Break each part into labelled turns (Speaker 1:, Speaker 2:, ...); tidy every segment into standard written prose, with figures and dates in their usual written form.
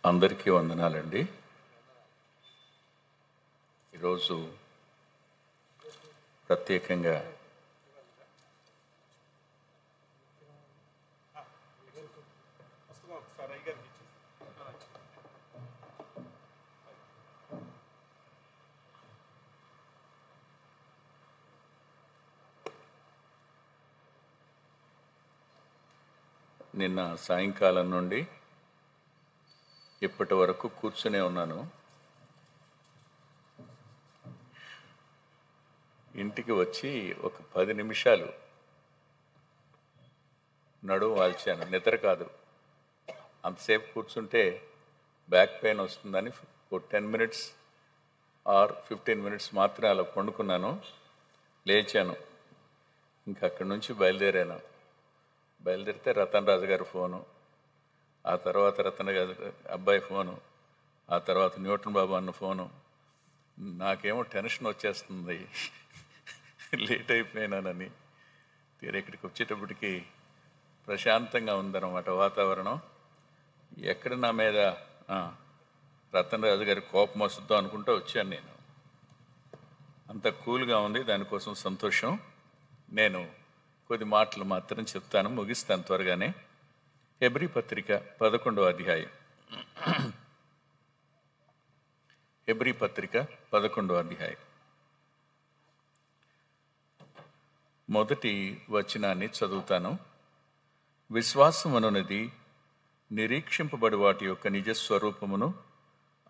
Speaker 1: అందరికీ వందనాలండి. ఈరోజు ప్రత్యేకంగా నిన్న సాయంకాలం నుండి ఇప్పటి వరకు కూర్చునే ఉన్నాను. ఇంటికి వచ్చి ఒక 10 నిమిషాలు నడుము వాల్చాను. నిద్ర కాదు, అంతసేపు కూర్చుంటే బ్యాక్ పెయిన్ వస్తుందని 10 మినిట్స్ ఆర్ 15 మినిట్స్ మాత్రమే అలా పండుకున్నాను. లేచాను, ఇంకా అక్కడి నుంచి బయలుదేరితే రతన్ రాజు గారి ఫోను, ఆ తర్వాత రతన్ రాజు అబ్బాయి ఫోను, ఆ తర్వాత న్యూటన్ బాబు అన్న ఫోను. నాకేమో టెన్షన్ వచ్చేస్తుంది, లేట్ అయిపోయినానని. తీరా ఇక్కడికి వచ్చేటప్పటికి ప్రశాంతంగా ఉందన్నమాట వాతావరణం. ఎక్కడ నా మీద రతన్ రాజు గారి కోపం వస్తుందో అనుకుంటూ వచ్చాను. నేను అంత కూల్గా ఉంది, దానికోసం సంతోషం. నేను కొద్ది మాటలు మాత్రం చెప్తాను, ముగిస్తాను త్వరగానే. హెబ్రీ పత్రిక 11వ అధ్యాయం. హెబ్రీ పత్రిక 11వ అధ్యాయం మొదటి వచనాన్ని చదువుతాను. విశ్వాసం అనున్నది నిరీక్షింపబడి వాటి యొక్క నిజస్వరూపమును,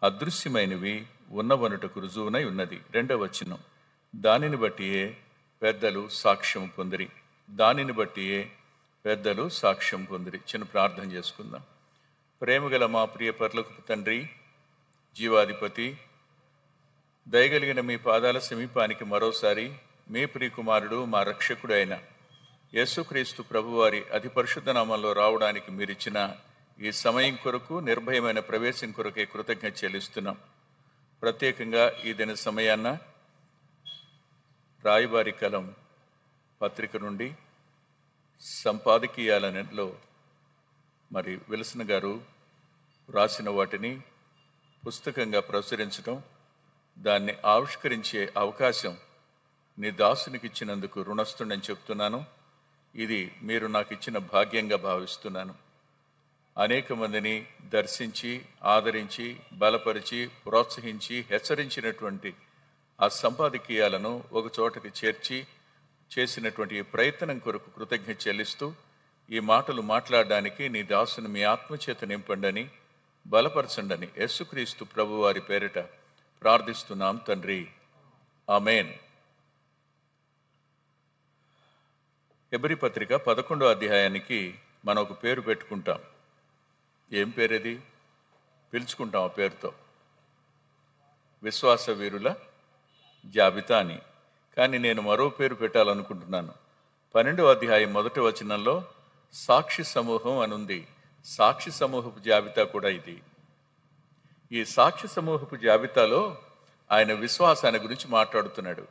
Speaker 1: అదృశ్యమైనవి ఉన్నవనుటకు రుజువునై ఉన్నది. 2వ వచనం, దానిని బట్టియే పెద్దలు సాక్ష్యం పొందిరి. దానిని బట్టియే పెద్దలు సాక్ష్యం పొందిరి. చిన్న ప్రార్థన చేసుకుందాం. ప్రేమగల మా ప్రియ పరలోకపు తండ్రి, జీవాధిపతి, దయగలిగిన మీ పాదాల సమీపానికి మరోసారి మీ ప్రియకుమారుడు మా రక్షకుడు అయిన యేసుక్రీస్తు ప్రభువారి అతి పరిశుద్ధ నామంలో రావడానికి మీరిచ్చిన ఈ సమయం కొరకు, నిర్భయమైన ప్రవేశం కొరకే కృతజ్ఞత చెల్లిస్తున్నాం. ప్రత్యేకంగా ఈ దిన సమయాన్న రాయబారి కలం పత్రిక నుండి సంపాదకీయాలలో మరి విల్సన్ గారు రాసిన వాటిని పుస్తకంగా ప్రచురించడం, దాన్ని ఆవిష్కరించే అవకాశం నీ దాసునికి ఇచ్చినందుకు రుణస్థుడని చెప్తున్నాను. ఇది మీరు నాకు ఇచ్చిన భాగ్యంగా భావిస్తున్నాను. అనేక మందిని దర్శించి, ఆదరించి, బలపరిచి, ప్రోత్సహించి, హెచ్చరించినటువంటి ఆ సంపాదకీయాలను ఒక చోటకి చేర్చి చేసినటువంటి ఈ ప్రయత్నం కొరకు కృతజ్ఞత చెల్లిస్తూ, ఈ మాటలు మాట్లాడడానికి నీ దాసుని మీ ఆత్మచేత నింపండని, బలపరచండని యేసుక్రీస్తు ప్రభు వారి పేరిట ప్రార్థిస్తున్నాం తండ్రి, ఆమేన్. హెబ్రీ పత్రిక 11వ అధ్యాయానికి మనం ఒక పేరు పెట్టుకుంటాం. ఏం పేరేది? పిలుచుకుంటాం ఆ పేరుతో, విశ్వాస వీరుల జాబితా అని. కానీ నేను మరో పేరు పెట్టాలనుకుంటున్నాను. 12వ అధ్యాయం 1వ వచనంలో సాక్షి సమూహం అని ఉంది. సాక్షి సమూహపు జాబితా కూడా ఇది. ఈ సాక్షి సమూహపు జాబితాలో ఆయన విశ్వాసాన్ని గురించి మాట్లాడుతున్నాడు.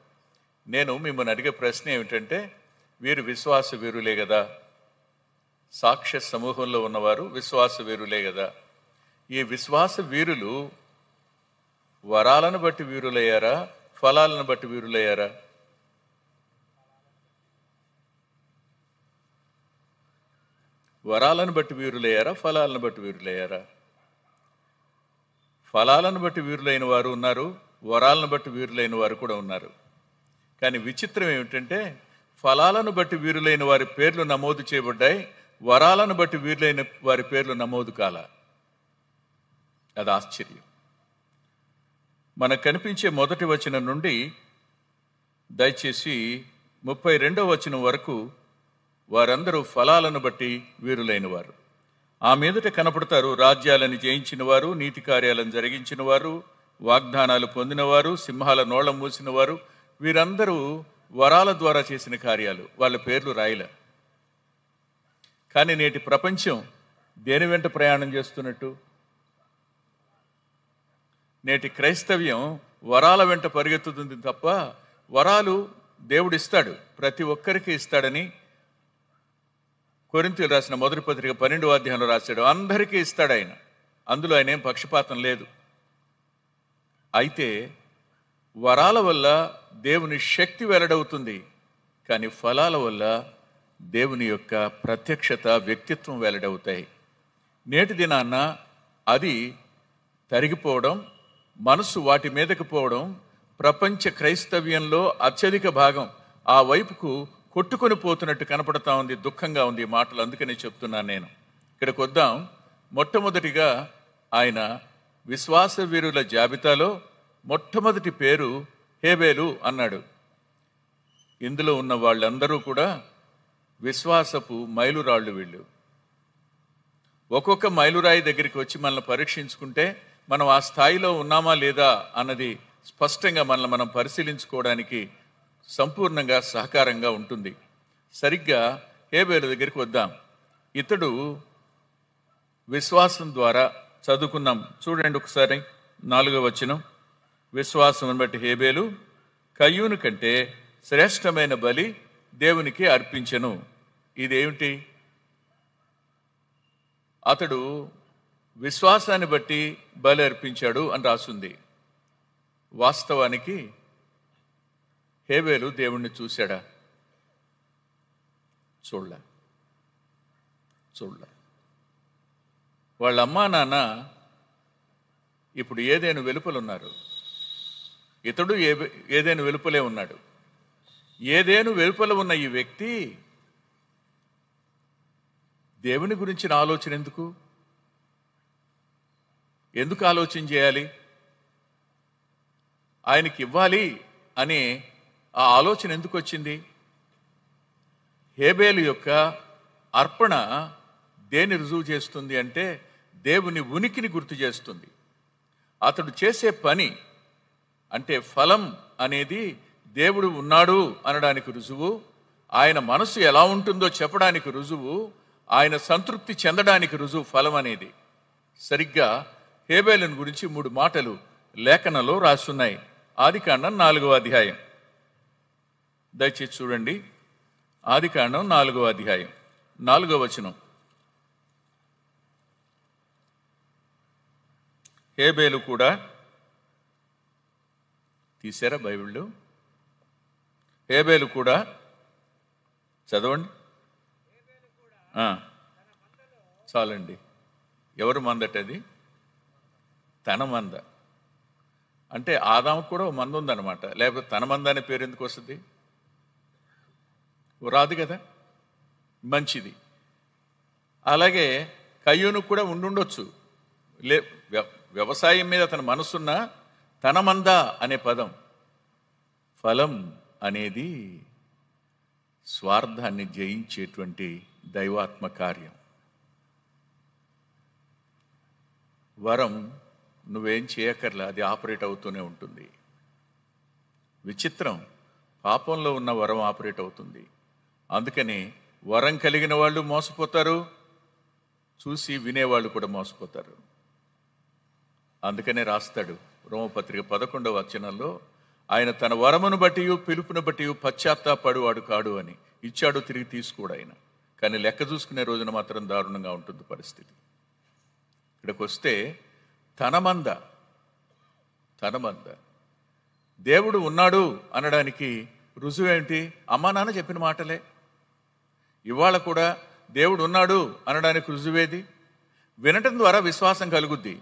Speaker 1: నేను మిమ్మల్ని అడిగే ప్రశ్న ఏమిటంటే, వీరు విశ్వాస వీరులే కదా? సాక్ష్య సమూహంలో ఉన్నవారు విశ్వాస వీరులే కదా? ఈ విశ్వాస వీరులు వరాలను బట్టి వీరులయ్యారా, ఫలాలను బట్టి వీరులయ్యారా? వరాలను బట్టి వీరులయ్యారా, ఫలాలను బట్టి వీరులయ్యారా? ఫలాలను బట్టి వీరులైన వారు ఉన్నారు, వరాలను బట్టి వీరులైన వారు కూడా ఉన్నారు. కానీ విచిత్రం ఏమిటంటే, ఫలాలను బట్టి వీరులైన వారి పేర్లు నమోదు చేయబడ్డాయి, వరాలను బట్టి వీరులైన వారి పేర్లు నమోదు కాల. అది ఆశ్చర్యం. మనకు కనిపించే మొదటి వచనం నుండి దయచేసి 32వ వచనం వరకు వారందరూ ఫలాలను బట్టి వీరులైన వారు. ఆ మీదట కనపడతారు రాజ్యాలను జయించిన వారు, నీతి కార్యాలను జరిగించిన వారు, వాగ్దానాలు పొందినవారు, సింహాల నోళ్ల మూసిన వారు. వీరందరూ వరాల ద్వారా చేసిన కార్యాలు, వాళ్ళ పేర్లు రాయలే. కానీ నేటి ప్రపంచం దేని వెంట ప్రయాణం చేస్తున్నట్టు? నేటి క్రైస్తవ్యం వరాల వెంట పరిగెత్తుతుంది తప్ప, వరాలు దేవుడు ఇస్తాడు, ప్రతి ఒక్కరికి ఇస్తాడని కొరింథీయులకు రాసిన మొదటి పత్రిక 12వ అధ్యాయంలో రాశాడు. అందరికీ ఇస్తాడు ఆయన. అందులో ఆయనేం పక్షపాతం లేదు. అయితే వరాల వల్ల దేవుని శక్తి వెల్లడవుతుంది, కానీ ఫలాల వల్ల దేవుని యొక్క ప్రత్యక్షత, వ్యక్తిత్వం వెల్లడవుతాయి. నేటి దినాన్న అది తరిగిపోవడం, మనసు వాటి మీదకు పోవడం ప్రపంచ క్రైస్తవ్యంలో అత్యధిక భాగం ఆ వైపుకు కొట్టుకొని పోతున్నట్టు కనపడతా ఉంది. దుఃఖంగా ఉంది ఈ మాటలు, అందుకనే చెప్తున్నాను నేను. ఇక్కడికి వద్దాం. మొట్టమొదటిగా ఆయన విశ్వాస వీరుల జాబితాలో మొట్టమొదటి పేరు హేబేలు అన్నాడు. ఇందులో ఉన్న వాళ్ళందరూ కూడా విశ్వాసపు మైలురాళ్ళు. వీళ్ళు ఒక్కొక్క మైలురాయి దగ్గరికి వచ్చి మనల్ని పరీక్షించుకుంటే మనం ఆ స్థాయిలో ఉన్నామా లేదా అన్నది స్పష్టంగా మనల్ని మనం పరిశీలించుకోవడానికి సంపూర్ణంగా సహకారంగా ఉంటుంది. సరిగ్గా హేబేలు దగ్గరికి వద్దాం. ఇతడు విశ్వాసం ద్వారా చదువుకున్నాం. చూడండి ఒకసారి 4వ వచనం. విశ్వాసం బట్టి హేబేలు కయ్యూను కంటే శ్రేష్టమైన బలి దేవునికి అర్పించెను. ఇదేమిటి? అతడు విశ్వాసాన్ని బట్టి బలి అర్పించాడు అని రాసుంది. వాస్తవానికి హేబేలు దేవుణ్ణి చూశాడా? చూడలే. వాళ్ళ అమ్మా నాన్న ఇప్పుడు ఏదేను వెలుపలున్నారు. ఇతడు ఏదేను వెలుపలే ఉన్నాడు. ఏదేను వెలుపల ఉన్న ఈ వ్యక్తి దేవుని గురించిన ఆలోచన ఎందుకు ఆలోచన చేయాలి? ఆయనకి ఇవ్వాలి అనే ఆ ఆలోచన ఎందుకు వచ్చింది? హేబేలు యొక్క అర్పణ దేని రుజువు చేస్తుంది అంటే దేవుని ఉనికిని గుర్తు చేస్తుంది. అతడు చేసే పని అంటే ఫలం అనేది దేవుడు ఉన్నాడు అనడానికి రుజువు, ఆయన మనసు ఎలా ఉంటుందో చెప్పడానికి రుజువు, ఆయన సంతృప్తి చెందడానికి రుజువు ఫలం అనేది. సరిగ్గా హేబేలుని గురించి 3 మాటలు లేఖనంలో రాస్తున్నాయి. ఆదికాండం 4వ అధ్యాయం దయచేసి చూడండి. ఆదికాండం 4వ అధ్యాయం 4వ వచనం. హేబేలు కూడా తీశారా బైబిల్లో? హేబేలు కూడా చదవండి. చాలండి. ఎవరు మందటది? తన మంద. అంటే ఆదాముకు కూడా మంద ఉందన్నమాట. లేకపోతే తన మంద అనే పేరు ఎందుకు వస్తుంది? రాదు కదా. మంచిది. అలాగే కయ్యూను కూడా ఉండుండొచ్చు. వ్యవసాయం మీద తన మనసున్న తన మంద అనే పదం. ఫలం అనేది స్వార్థాన్ని జయించేటువంటి దైవాత్మ కార్యం. వరం నువ్వేం చేయక్కర్లా, అది ఆపరేట్ అవుతూనే ఉంటుంది. విచిత్రం, పాపంలో ఉన్న వరం ఆపరేట్ అవుతుంది. అందుకని వరం కలిగిన వాళ్ళు మోసపోతారు, చూసి వినేవాళ్ళు కూడా మోసపోతారు. అందుకనే రాస్తాడు రోమపత్రిక 11వ వచనంలో, ఆయన తన వరమును బట్టి పిలుపును బట్టి పశ్చాత్తాపడువాడు కాడు అని. ఇచ్చాడు, తిరిగి తీసుకోడు ఆయన. కానీ లెక్క చూసుకునే రోజున మాత్రం దారుణంగా ఉంటుంది పరిస్థితి. ఇక్కడికి వస్తే తన మంద దేవుడు ఉన్నాడు అనడానికి రుజువేంటి? అమ్మా నాన్న చెప్పిన మాటలే. ఇవాళ కూడా దేవుడు ఉన్నాడు అనడానికి రుజువేది? వినటం ద్వారా విశ్వాసం కలుగుద్ది.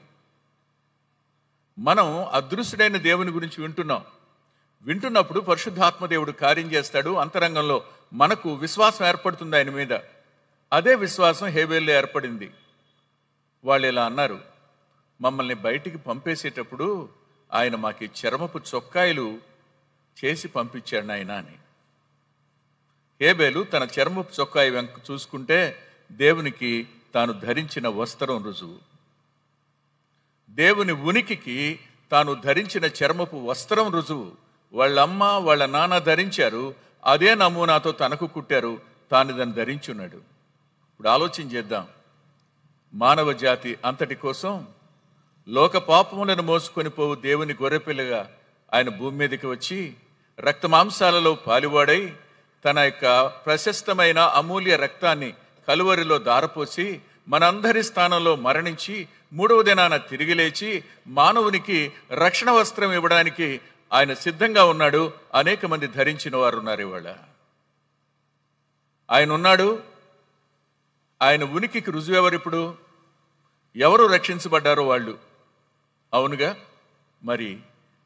Speaker 1: మనం అదృశ్యుడైన దేవుని గురించి వింటున్నప్పుడు పరిశుద్ధాత్మ దేవుడు కార్యం చేస్తాడు. అంతరంగంలో మనకు విశ్వాసం ఏర్పడుతుంది ఆయన మీద. అదే విశ్వాసం హేబేల్లో ఏర్పడింది. వాళ్ళు ఇలా అన్నారు, మమ్మల్ని బయటికి పంపేసేటప్పుడు ఆయన మాకి చర్మపు చొక్కాయలు చేసి పంపించాడు ఆయన అని. హేబేలు తన చర్మపు చొక్కాయి వెంక చూసుకుంటే దేవునికి తాను ధరించిన వస్త్రం రుజువు. దేవుని ఉనికికి తాను ధరించిన చర్మపు వస్త్రం రుజువు. వాళ్ళమ్మ వాళ్ళ నాన్న ధరించారు, అదే నమూనాతో తనకు కుట్టారు, తాను దాన్ని ధరించున్నాడు. ఇప్పుడు ఆలోచన చేద్దాం. మానవ జాతి అంతటి కోసం లోక పాపములను మోసుకొని పోవు దేవుని గొర్రెపిల్లగా ఆయన భూమి మీదకి వచ్చి రక్త మాంసాలలో పాలువాడై తన యొక్క ప్రశస్తమైన అమూల్య రక్తాన్ని కలువరిలో దారపోసి మనందరి స్థానంలో మరణించి మూడవ దినాన తిరిగి లేచి మానవునికి రక్షణ వస్త్రం ఇవ్వడానికి ఆయన సిద్ధంగా ఉన్నాడు. అనేక మంది ధరించిన వారు ఉన్నారు ఇవాళ. ఆయన ఉన్నాడు. ఆయన ఉనికికి రుజువు ఎవరిప్పుడు? ఎవరు రక్షించబడ్డారో వాళ్ళు. అవునుగా. మరి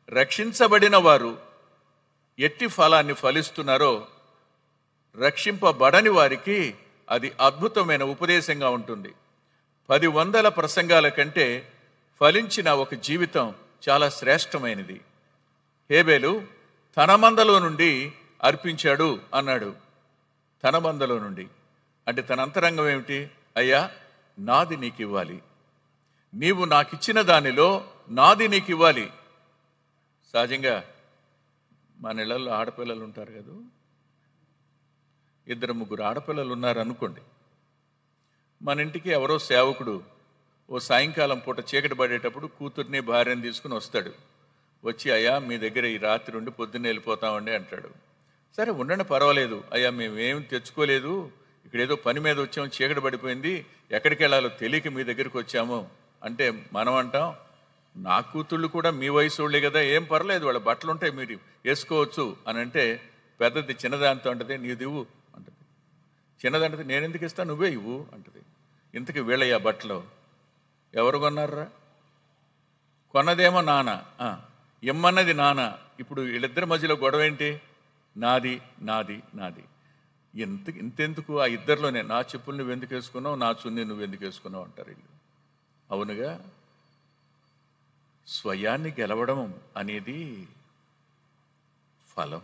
Speaker 1: రక్షించబడిన వారు ఎట్టి ఫలాన్ని ఫలిస్తున్నారో రక్షింపబడని వారికి అది అద్భుతమైన ఉపదేశంగా ఉంటుంది. 10 ప్రసంగాల కంటే ఫలించిన ఒక జీవితం చాలా శ్రేష్టమైనది. హేబేలు తన మందలో నుండి అర్పించాడు అన్నాడు. తన మందలో నుండి అంటే తన అంతరంగం ఏమిటి? అయ్యా, నాది నీకు ఇవ్వాలి, నీవు నాకిచ్చిన దానిలో నాది నీకు ఇవ్వాలి. సహజంగా మన ఇళ్లలో ఆడపిల్లలు ఉంటారు కదా, 2-3 ఆడపిల్లలు ఉన్నారు అనుకోండి. మన ఇంటికి ఎవరో సేవకుడు ఓ సాయంకాలం పూట చీకటి పడేటప్పుడు కూతుర్ని భార్యని తీసుకుని వస్తాడు. వచ్చి, అయ్యా మీ దగ్గర ఈ రాత్రి ఉండి పొద్దున్నే వెళ్ళిపోతామండి అంటాడు. సరే ఉండండి, పర్వాలేదు. అయ్యా మేమేం తెచ్చుకోలేదు, ఇక్కడ ఏదో పని మీద వచ్చాము, చీకటి పడిపోయింది, ఎక్కడికి వెళ్ళాలో తెలియక మీ దగ్గరికి వచ్చాము అంటే మనం అంటాం, నా కూతుళ్ళు కూడా మీ వయసు వాళ్ళే కదా, ఏం పర్లేదు, వాళ్ళ బట్టలు ఉంటాయి, మీరు వేసుకోవచ్చు అని అంటే పెద్దది చిన్నదాంతో అంటది, నీది ఇవ్వు అంటది. చిన్నదంటది, నేను ఎందుకు ఇస్తాను, నువ్వే ఇవ్వు అంటది. ఇంతకు వీళ్ళయ్యా బట్టలు ఎవరు కొన్నారా? కొన్నదేమో నాన్న, ఇమ్మన్నది నాన్న. ఇప్పుడు వీళ్ళిద్దరి మధ్యలో గొడవ ఏంటి? నాది నాది నాది. ఇంతెందుకు ఆ ఇద్దరిలోనే, నా చెప్పులు నువ్వు ఎందుకు వేసుకున్నావు, నా చున్ని నువ్వు ఎందుకు వేసుకున్నావు అంటారు వీళ్ళు. అవునుగా. స్వయాన్ని గెలవడం అనేది ఫలం.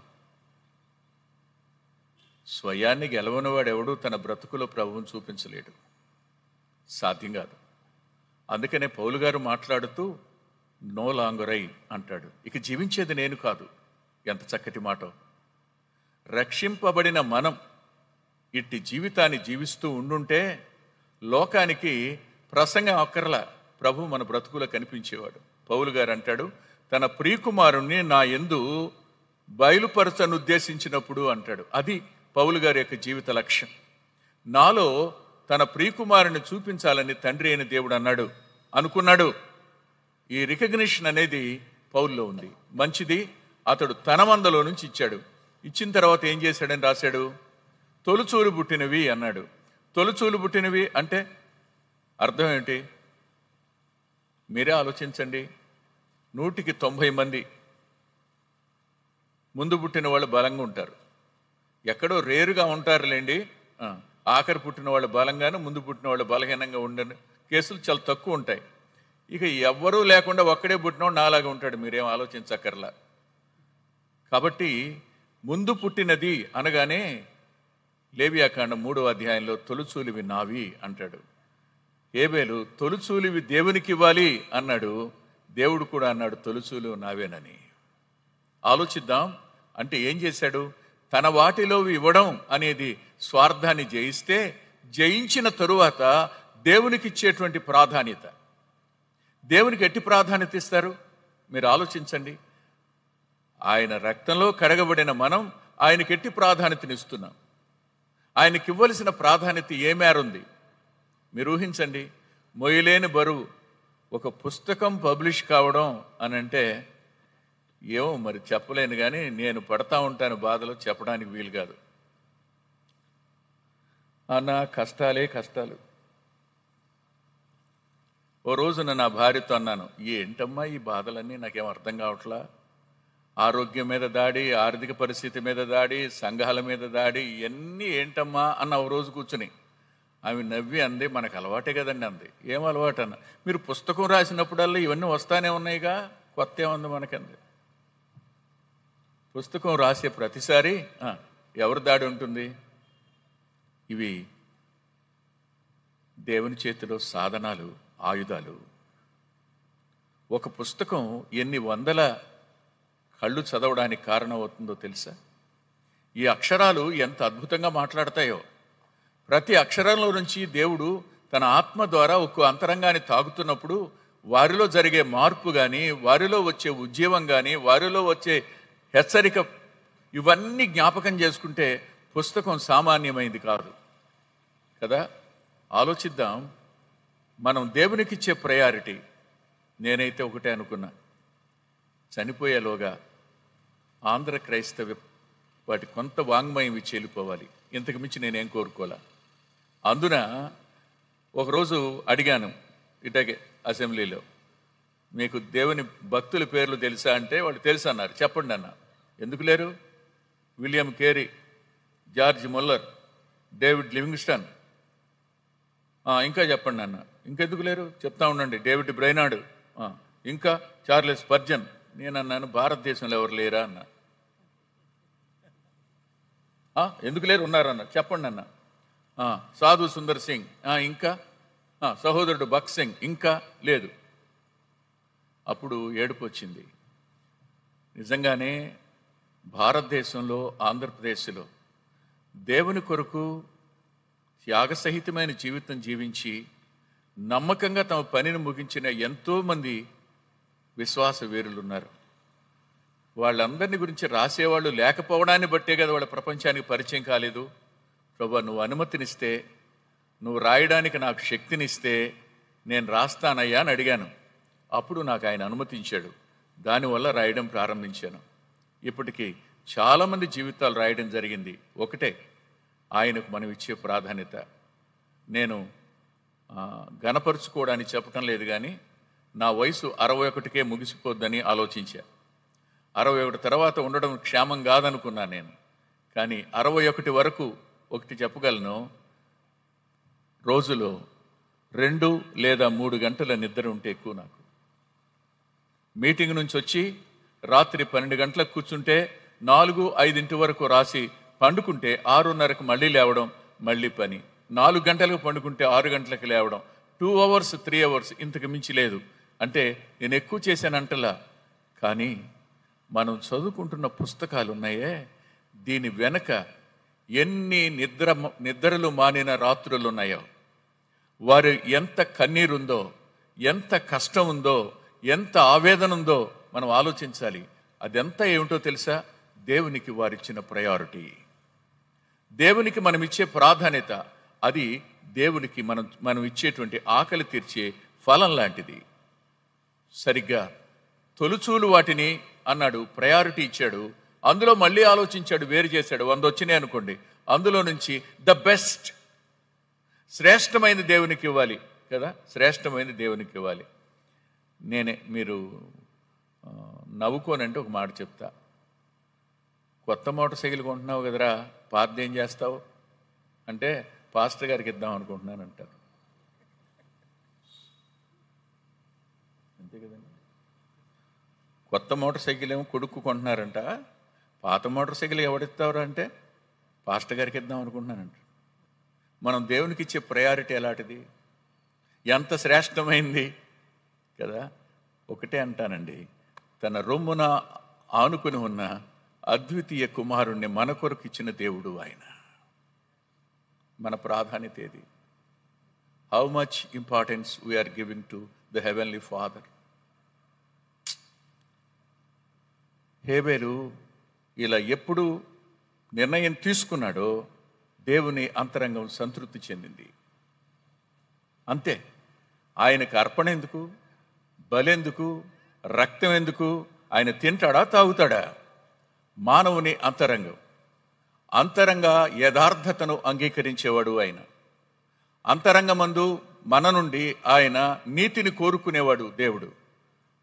Speaker 1: స్వయాన్ని గెలవని వాడెవడు తన బ్రతుకులో ప్రభువుని చూపించలేడు, సాధ్యం కాదు. అందుకనే పౌలు గారు మాట్లాడుతూ నో లాంగర్ ఐ అంటాడు, ఇక జీవించేది నేను కాదు. ఎంత చక్కటి మాట. రక్షింపబడిన మనం ఇట్టి జీవితాన్ని జీవిస్తూ ఉండుంటే లోకానికి ప్రసంగం అక్కర్లా, ప్రభు మన బ్రతుకులో కనిపించేవాడు. పౌలు గారు అంటాడు, తన ప్రియకుమారుణ్ణి నా యందు బయలుపరచనుద్దేశించినప్పుడు అంటాడు. అది పౌలు గారి యొక్క జీవిత లక్ష్యం. నాలో తన ప్రియకుమారుని చూపించాలని తండ్రి అయిన దేవుడు అన్నాడు, అనుకున్నాడు. ఈ రికగ్నిషన్ అనేది పౌలులో ఉంది. మంచిది. అతడు తన మందలో నుంచి ఇచ్చాడు. ఇచ్చిన తర్వాత ఏం చేశాడని రాశాడు? తొలుచూలు పుట్టినవి అన్నాడు. తొలుచూలు పుట్టినవి అంటే అర్థం ఏంటి? మీరే ఆలోచించండి. 190 మంది ముందు పుట్టిన వాళ్ళు బలంగా ఉంటారు, ఎక్కడో రేరుగా ఉంటారులేండి. ఆఖరి పుట్టిన వాళ్ళు బలంగాను, ముందు పుట్టిన వాళ్ళు బలహీనంగా ఉండే కేసులు చాలా తక్కువ ఉంటాయి. ఇక ఎవ్వరూ లేకుండా ఒక్కడే పుట్టినవాడు నాలాగా ఉంటాడు, మీరేం ఆలోచించక్కర్లా. కాబట్టి ముందు పుట్టినది అనగానే లేవియాకాండం 3వ అధ్యాయంలో తొలుచూలివి నావి అంటాడు. హేబేలు తొలుచూలివి దేవునికి ఇవ్వాలి అన్నాడు. దేవుడు కూడా అన్నాడు తొలుచూలు నావేనని. ఆలోచిద్దాం. అంటే ఏం చేశాడు? తన వాటిలో ఇవ్వడం అనేది స్వార్థాన్ని జయిస్తే, జయించిన తరువాత దేవునికి ఇచ్చేటువంటి ప్రాధాన్యత. దేవునికి ఎట్టి ప్రాధాన్యత ఇస్తారు మీరు ఆలోచించండి. ఆయన రక్తంలో కడగబడిన మనం ఆయనకి ఎట్టి ప్రాధాన్యతనిస్తున్నాం. ఆయనకి ఇవ్వవలసిన ప్రాధాన్యత ఏ మేరుంది మీరు ఊహించండి. మొయ్యలేని బరువు ఒక పుస్తకం పబ్లిష్ కావడం అని అంటే ఏమో మరి చెప్పలేను, కానీ నేను పడతా ఉంటాను బాధలో, చెప్పడానికి వీలు కాదు. అన్న కష్టాలే కష్టాలు. ఓ రోజున నా భార్యతో అన్నాను, ఏంటమ్మా ఈ బాధలన్నీ, నాకేం అర్థం కావట్లా. ఆరోగ్యం మీద దాడి, ఆర్థిక పరిస్థితి మీద దాడి, సంఘాల మీద దాడి, ఇవన్నీ ఏంటమ్మా అన్న ఓ రోజు కూర్చుని. ఆమె నవ్వి అంది, మనకు అలవాటే కదండి అంది. ఏం అలవాటు అన్న? మీరు పుస్తకం రాసినప్పుడల్లా ఇవన్నీ వస్తానే ఉన్నాయిగా, కొత్త ఏముంది మనకంది. పుస్తకం రాసే ప్రతిసారి ఎవరి దాడి ఉంటుంది? ఇవి దేవుని చేతిలో సాధనాలు, ఆయుధాలు. ఒక పుస్తకం ఎన్ని వందల కళ్ళు చదవడానికి కారణం అవుతుందో తెలుసా? ఈ అక్షరాలు ఎంత అద్భుతంగా మాట్లాడతాయో. ప్రతి అక్షరంలో నుంచి దేవుడు తన ఆత్మ ద్వారా ఒక్కో అంతరంగాన్ని తాగుతున్నప్పుడు వారిలో జరిగే మార్పు కానీ, వారిలో వచ్చే ఉద్యమం కానీ, వారిలో వచ్చే హెచ్చరిక, ఇవన్నీ జ్ఞాపకం చేసుకుంటే పుస్తకం సామాన్యమైంది కాదు కదా. ఆలోచిద్దాం. మనం దేవునికి ఇచ్చే ప్రయారిటీ, నేనైతే ఒకటే అనుకున్నా, చనిపోయేలోగా ఆంధ్ర క్రైస్తవ వాటి కొంత వాంగ్మయం ఇచ్చి వెళ్ళిపోవాలి. ఇంతకు మించి నేనేం కోరుకోలే. అందున ఒకరోజు అడిగాను ఇటగే అసెంబ్లీలో, మీకు దేవుని భక్తుల పేర్లు తెలుసా అంటే వాళ్ళు తెలుసు అన్నారు. చెప్పండి అన్న. ఎందుకు లేరు? William Carey, George Muller, David Livingstone. ఇంకా చెప్పండి అన్న. ఇంకెందుకు లేరు? చెప్తా ఉండండి. డేవిడ్ బ్రైనార్డ్, ఇంకా చార్లెస్ స్పర్జన్. నేను అన్నాను, భారతదేశంలో ఎవరు లేరా అన్న. ఎందుకు లేరు? ఉన్నారన్న. చెప్పండి అన్న. సాధు సుందర్ సింగ్, ఇంకా సహోదరుడు బక్ సింగ్, ఇంకా లేదు. అప్పుడు ఏడుపు వచ్చింది. నిజంగానే భారతదేశంలో, ఆంధ్రప్రదేశ్లో దేవుని కొరకు త్యాగసహితమైన జీవితం జీవించి నమ్మకంగా తమ పనిని ముగించిన ఎంతోమంది విశ్వాస వీరులు ఉన్నారు. వాళ్ళందరినీ గురించి రాసేవాళ్ళు లేకపోవడాన్ని బట్టే కదా వాళ్ళ ప్రపంచానికి పరిచయం కాలేదు. ప్రభా, నువ్వు అనుమతినిస్తే, నువ్వు రాయడానికి నాకు శక్తినిస్తే నేను రాస్తానయ్యా అని అడిగాను. అప్పుడు నాకు ఆయన అనుమతించాడు. దానివల్ల రాయడం ప్రారంభించాను. ఇప్పటికీ చాలామంది జీవితాలు రాయడం జరిగింది. ఒకటే, ఆయనకు మనం ఇచ్చే ప్రాధాన్యత. నేను గణపరుచుకోవడానికి చెప్పటం లేదు, కానీ నా వయసు 61కే ముగిసిపోద్దని ఆలోచించా. 61 తర్వాత ఉండడం క్షేమం కాదనుకున్నా నేను. కానీ 61 వరకు ఒకటి చెప్పగలను, రోజులో 2 లేదా 3 గంటల నిద్ర ఉంటే ఎక్కువ నాకు. మీటింగ్ నుంచి వచ్చి రాత్రి 12 గంటలకు కూర్చుంటే 4-5 వరకు రాసి పండుకుంటే 6:30కు మళ్ళీ లేవడం, మళ్ళీ పని. 4 గంటలకు పండుకుంటే 6 గంటలకు లేవడం. 2 అవర్స్ 3 అవర్స్, ఇంతకు మించి లేదు. అంటే నేను ఎక్కువ చేశానంటలా. కానీ మనం చదువుకుంటున్న పుస్తకాలు ఉన్నాయే, దీని వెనక ఎన్ని నిద్రలు మానిన రాత్రులు ఉన్నాయో, వారు ఎంత కన్నీరుందో, ఎంత కష్టం ఉందో, ఎంత ఆవేదన ఉందో మనం ఆలోచించాలి. అదంతా ఏమిటో తెలుసా? దేవునికి వారిచ్చిన ప్రయారిటీ, దేవునికి మనం ఇచ్చే ప్రాధాన్యత. అది దేవునికి మనం ఇచ్చేటువంటి ఆకలి తీర్చే ఫలం లాంటిది. సరిగ్గా తొలుచూలు వాటిని అన్నాడు, ప్రయారిటీ ఇచ్చాడు. అందులో మళ్ళీ ఆలోచించాడు, వేరు చేశాడు. 100 వచ్చినాయి అనుకోండి, అందులో నుంచి ద బెస్ట్, శ్రేష్టమైనది దేవునికి ఇవ్వాలి కదా, శ్రేష్టమైనది దేవునికి ఇవ్వాలి. మీరు నవ్వుకోనంటే ఒక మాట చెప్తా. కొత్త మోటార్ సైకిల్ కొంటున్నావు కదరా, పాతది ఏం చేస్తావు అంటే, పాస్టర్ గారికి ఇద్దాం అనుకుంటున్నాను అంటారు. అంతే కదండి. కొత్త మోటార్ సైకిల్ ఏమో కొడుకు కొంటున్నారంట, పాత మోటార్ సైకిల్ ఎవడిస్తావురా అంటే, పాస్టర్ గారికి ఇద్దాం అనుకుంటున్నానంట. మనం దేవునికి ఇచ్చే ప్రయారిటీ ఎలాంటిది, ఎంత శ్రేష్టమైంది కదా. ఒకటే అంటానండి, తన రొమ్మున ఆనుకుని ఉన్న అద్వితీయ కుమారుణ్ణి మన కొరకు ఇచ్చిన దేవుడు ఆయన. మన ప్రాధాన్యత ఏది? How much importance we are giving to the heavenly father. హేబేలు ఇలా ఎప్పుడు నిర్ణయం తీసుకున్నాడో దేవుని అంతరంగం సంతృప్తి చెందింది. అంతే. ఆయనకు అర్పణ ఎందుకు, బలెందుకు, రక్తం ఎందుకు? ఆయన తింటాడా, తాగుతాడా? మానవుని అంతరంగ యథార్థతను అంగీకరించేవాడు ఆయన. అంతరంగమందు మన నుండి ఆయన నీతిని కోరుకునేవాడు దేవుడు.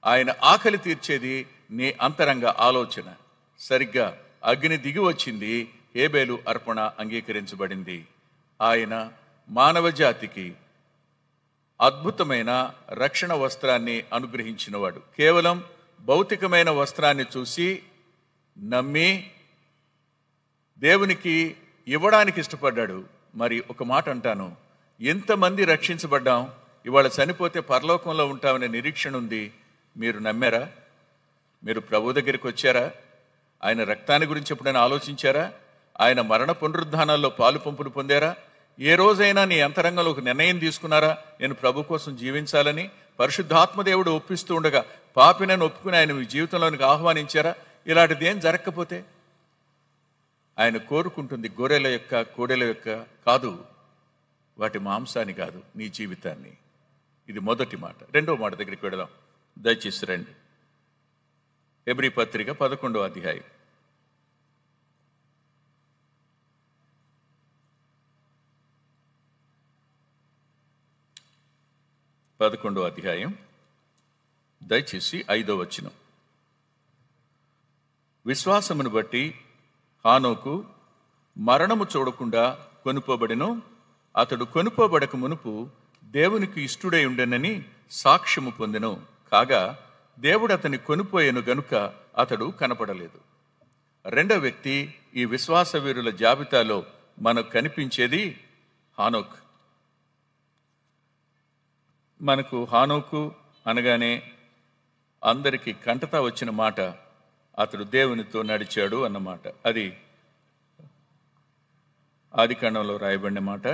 Speaker 1: ఆయన ఆకలి తీర్చేది నీ అంతరంగ ఆలోచన. సరిగ్గా అగ్ని దిగి వచ్చింది, హేబేలు అర్పణ అంగీకరించబడింది. ఆయన మానవ జాతికి అద్భుతమైన రక్షణ వస్త్రాన్ని అనుగ్రహించినవాడు. కేవలం భౌతికమైన వస్త్రాన్ని చూసి నమ్మి దేవునికి ఇవ్వడానికి ఇష్టపడ్డాడు. మరి ఒక మాట అంటాను, ఎంతమంది రక్షించబడ్డాం, ఇవాళ చనిపోతే పరలోకంలో ఉంటామనే నిరీక్షణ ఉంది. మీరు నమ్మారా? మీరు ప్రభు దగ్గరికి వచ్చారా? ఆయన రక్తాన్ని గురించి ఎప్పుడైనా ఆలోచించారా? ఆయన మరణ పునరుద్ధానాల్లో పాలు పంపులు పొందారా? ఏ రోజైనా నీ అంతరంగంలో ఒక నిర్ణయం తీసుకున్నారా, నేను ప్రభు కోసం జీవించాలని? పరిశుద్ధాత్మదేవుడు ఒప్పిస్తూ ఉండగా పాపినని ఒప్పుకుని ఆయన మీ జీవితంలోనికి ఆహ్వానించారా? ఇలాంటిది ఏం జరగకపోతే? ఆయన కోరుకుంటుంది గొర్రెల యొక్క, కోడెల యొక్క కాదు, వాటి మాంసాన్ని కాదు, నీ జీవితాన్ని. ఇది మొదటి మాట. రెండవ మాట దగ్గరికి వెళదాం, దయచేసి రండి. హెబ్రీ పత్రిక 11వ అధ్యాయం. దయచేసి 5వ వచనం. విశ్వాసమును బట్టి హానోకు మరణము చూడకుండా కొనుపోబడెను. అతడు కొనుపోబడక మునుపు దేవునికి ఇష్టుడై ఉండెనని సాక్ష్యము పొందెను. కాగా దేవుడు అతని కొనుపోయెను గనుక అతడు కనపడలేదు. రెండవ వ్యక్తి ఈ విశ్వాస వీరుల జాబితాలో మనకు కనిపించేది హానోక్. మనకు హానోకు అనగానే అందరికీ కంటతా వచ్చిన మాట అతడు దేవునితో నడిచాడు అన్నమాట. అది ఆదికాండంలో రాయబడిన మాట,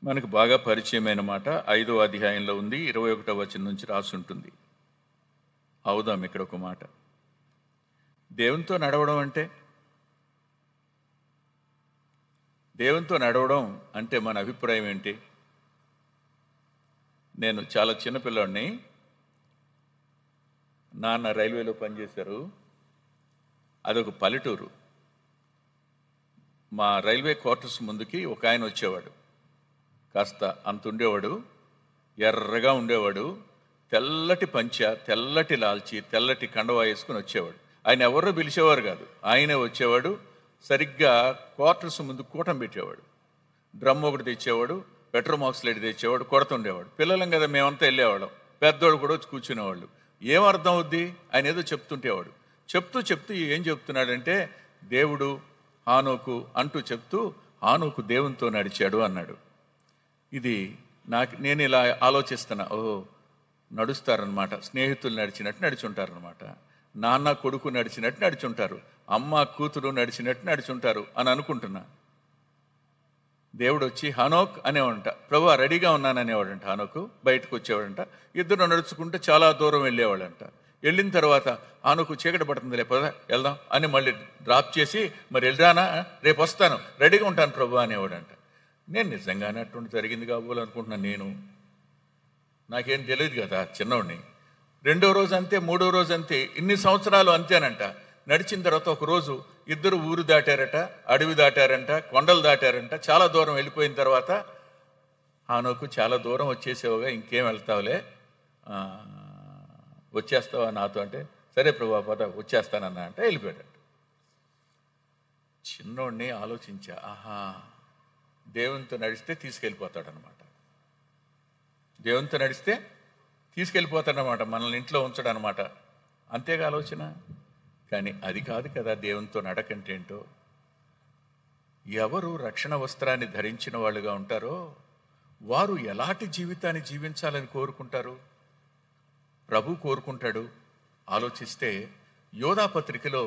Speaker 1: మనకు బాగా పరిచయమైన మాట. 5వ అధ్యాయంలో ఉంది, 21వ వచనం నుంచి రాసి ఉంటుంది. అవుదాం ఇక్కడ ఒక మాట. దేవునితో నడవడం అంటే మన అభిప్రాయం ఏంటి? నేను చాలా చిన్నపిల్లాడిని. నాన్న రైల్వేలో పనిచేశారు. అదొక పల్లెటూరు. మా రైల్వే క్వార్టర్స్ ముందుకి ఒక ఆయన వచ్చేవాడు. కాస్త అంత ఉండేవాడు, ఎర్రగా ఉండేవాడు, తెల్లటి పంచ, తెల్లటి లాల్చి, తెల్లటి కండవా వేసుకుని వచ్చేవాడు. ఆయన ఎవరో పిలిచేవారు కాదు, ఆయనే వచ్చేవాడు. సరిగ్గా క్వార్టర్స్ ముందు కూటం పెట్టేవాడు. డ్రమ్ ఒకటి తెచ్చేవాడు, పెట్రోల్ ఆక్సైడ్ తెచ్చేవాడు, కొడుతుండేవాడు. పిల్లలం కదా మేమంతా వెళ్ళేవాళ్ళం, పెద్దోడు కూడా వచ్చి కూర్చునేవాళ్ళు. ఏం అర్థం అవుద్ది? ఆయన ఏదో చెప్తుంటేవాడు. చెప్తూ ఏం చెప్తున్నాడంటే, దేవుడు హానోకు అంటూ చెప్తూ హానోకు దేవునితో నడిచాడు అన్నాడు. ఇది నేను ఇలా ఆలోచిస్తున్నా, నడుస్తారనమాట. స్నేహితులు నడిచినట్టు నడుచుంటారనమాట, నాన్న కొడుకు నడిచినట్టు నడుచుంటారు, అమ్మ కూతురు నడిచినట్టు నడుచుంటారు అని అనుకుంటున్నా. దేవుడు వచ్చి హానోక్ అనేవాడంట. ప్రభు రెడీగా ఉన్నాననేవాడంట. హానోకు బయటకు వచ్చేవాడంట. ఇద్దరు నడుచుకుంటే చాలా దూరం వెళ్ళేవాడంట. వెళ్ళిన తర్వాత హానోకు చీకటి పడుతుంది, లేకపోతే వెళ్దాం అని మళ్ళీ డ్రాప్ చేసి, మరి వెళ్ళరానా, రేపు వస్తాను, రెడీగా ఉంటాను ప్రభు అనేవాడంట. నేను నిజంగానే అటువంటి జరిగింది కాబోలనుకుంటున్నాను. నాకేం తెలియదు కదా, చిన్నవాడిని. 2వ రోజు అంతే, 3వ రోజు అంతే, ఇన్ని సంవత్సరాలు అంతేనంట. నడిచిన తర్వాత ఒక రోజు ఇద్దరు ఊరు దాటారట, అడవి దాటారంట, కొండలు దాటారంట. చాలా దూరం వెళ్ళిపోయిన తర్వాత హానోకు చాలా దూరం వచ్చేసేవుగా, ఇంకేం వెళ్తావులే, వచ్చేస్తావా నాతో అంటే, సరే ప్రభా పద వచ్చేస్తానన్నా అంటే వెళ్ళిపోయాడు. చిన్నోడిని ఆలోచించా, దేవునితో నడిస్తే తీసుకెళ్ళిపోతాడనమాట. దేవునితో నడిస్తే తీసుకెళ్ళిపోతాడనమాట, మనల్ని ఇంట్లో ఉంచడనమాట. అంతేగా ఆలోచన. కానీ అది కాదు కదా దేవునితో నడకంటే ఏంటో. ఎవరు రక్షణ వస్త్రాన్ని ధరించిన వాళ్ళుగా ఉంటారో వారు ఎలాంటి జీవితాన్ని జీవించాలని కోరుకుంటారు? ప్రభు కోరుకుంటాడు. ఆలోచిస్తే యోధా పత్రికలో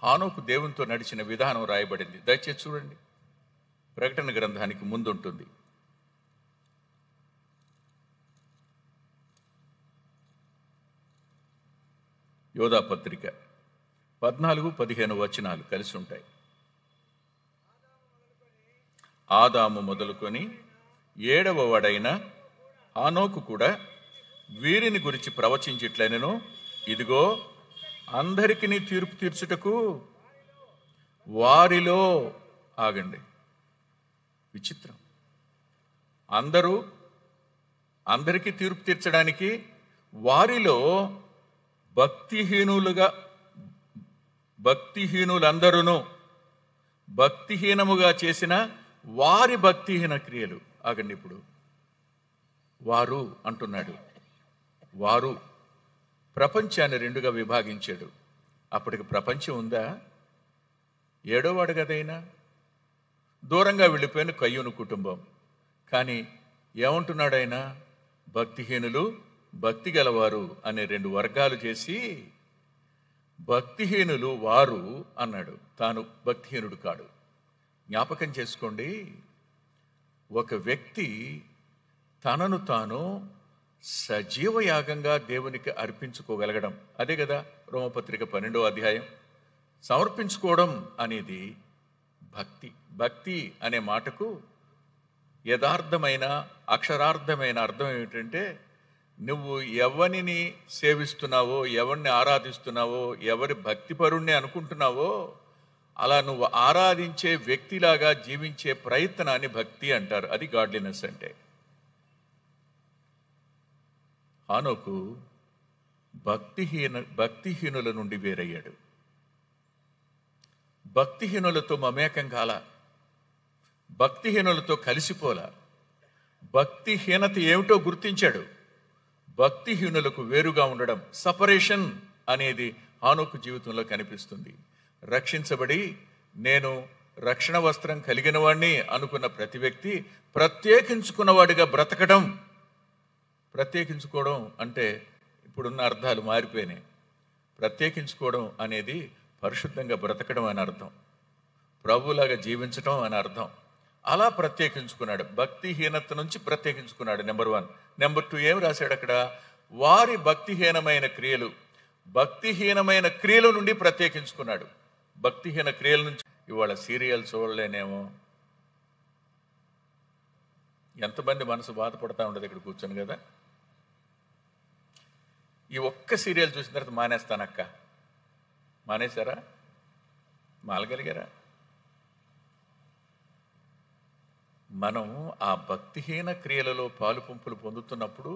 Speaker 1: హానోకు దేవునితో నడిచిన విధానం రాయబడింది. దయచేసి చూడండి, ప్రకటన గ్రంథానికి ముందుంటుంది. యోధా పత్రిక 14-15 వచనాలు కలిసి ఉంటాయి. ఆదాము మొదలుకొని 7వ వాడైన హానోకు కూడా వీరిని గురించి ప్రవచించిట్లనెను, ఇదిగో అందరికీ తీర్పు తీర్చుటకు వారిలో, ఆగండి, విచిత్రం, అందరికీ తీర్పు తీర్చడానికి వారిలో భక్తిహీనులందరూ భక్తిహీనముగా చేసిన వారి భక్తిహీన క్రియలు. ఆగండి, ఇప్పుడు వారు అంటున్నాడు. వారు ప్రపంచాన్ని 2గా విభాగించాడు. అప్పటికి ప్రపంచం ఉందా? 7వ వాడు కదైనా. దూరంగా వెళ్ళిపోయిన కయ్యూను కుటుంబం. కానీ ఏమంటున్నాడు ఆయన? భక్తిహీనులు, భక్తి గలవారు అనే 2 వర్గాలు చేసి, భక్తిహీనులు వారు అన్నాడు. తాను భక్తిహీనుడు కాడు. జ్ఞాపకం చేసుకోండి, ఒక వ్యక్తి తనను తాను సజీవ యాగంగా దేవునికి అర్పించుకోగలగడం, అదే కదా రోమపత్రిక 12వ అధ్యాయం. సమర్పించుకోవడం అనేది భక్తి. భక్తి అనే మాటకు యథార్థమైన అక్షరార్థమైన అర్థం ఏమిటంటే నువ్వు ఎవరిని సేవిస్తున్నావో, ఎవరిని ఆరాధిస్తున్నావో, ఎవరి భక్తిపరుణ్ణి అనుకుంటున్నావో అలా నువ్వు ఆరాధించే వ్యక్తిలాగా జీవించే ప్రయత్నాన్ని భక్తి అంటారు. అది గాడ్లీనెస్ అంటే. హానోకు భక్తిహీనుల నుండి వేరయ్యాడు. భక్తిహీనులతో మమేకం కాల, భక్తిహీనులతో కలిసిపోలా. భక్తిహీనత ఏమిటో గుర్తించాడు. భక్తిహీనులకు వేరుగా ఉండడం, సపరేషన్ అనేది హానోకు జీవితంలో కనిపిస్తుంది. రక్షించబడి నేను రక్షణ వస్త్రం కలిగిన వాడిని అనుకున్న ప్రతి వ్యక్తి ప్రత్యేకించుకున్నవాడిగా బ్రతకడం. ప్రత్యేకించుకోవడం అంటే ఇప్పుడున్న అర్థాలు మారిపోయినాయి. ప్రత్యేకించుకోవడం అనేది పరిశుద్ధంగా బ్రతకడం అని అర్థం, ప్రభువులాగా జీవించడం అని అర్థం. అలా ప్రత్యేకించుకున్నాడు. భక్తిహీనత నుంచి ప్రత్యేకించుకున్నాడు. నెంబర్ 1. నెంబర్ 2 ఏం రాశాడు అక్కడ? వారి భక్తిహీనమైన క్రియల నుండి ప్రత్యేకించుకున్నాడు. భక్తిహీన క్రియల నుంచి. ఇవాళ సీరియల్ చూడలేనేమో. ఎంతమంది మనసు బాధపడతా ఉండదు ఇక్కడ కూర్చొని కదా. ఈ ఒక్క సీరియల్ చూసిన తర్వాత మానేస్తానక్క. మానేశారా? మానగలిగారా? మనం ఆ భక్తిహీన క్రియలలో పాలు పంపులు పొందుతున్నప్పుడు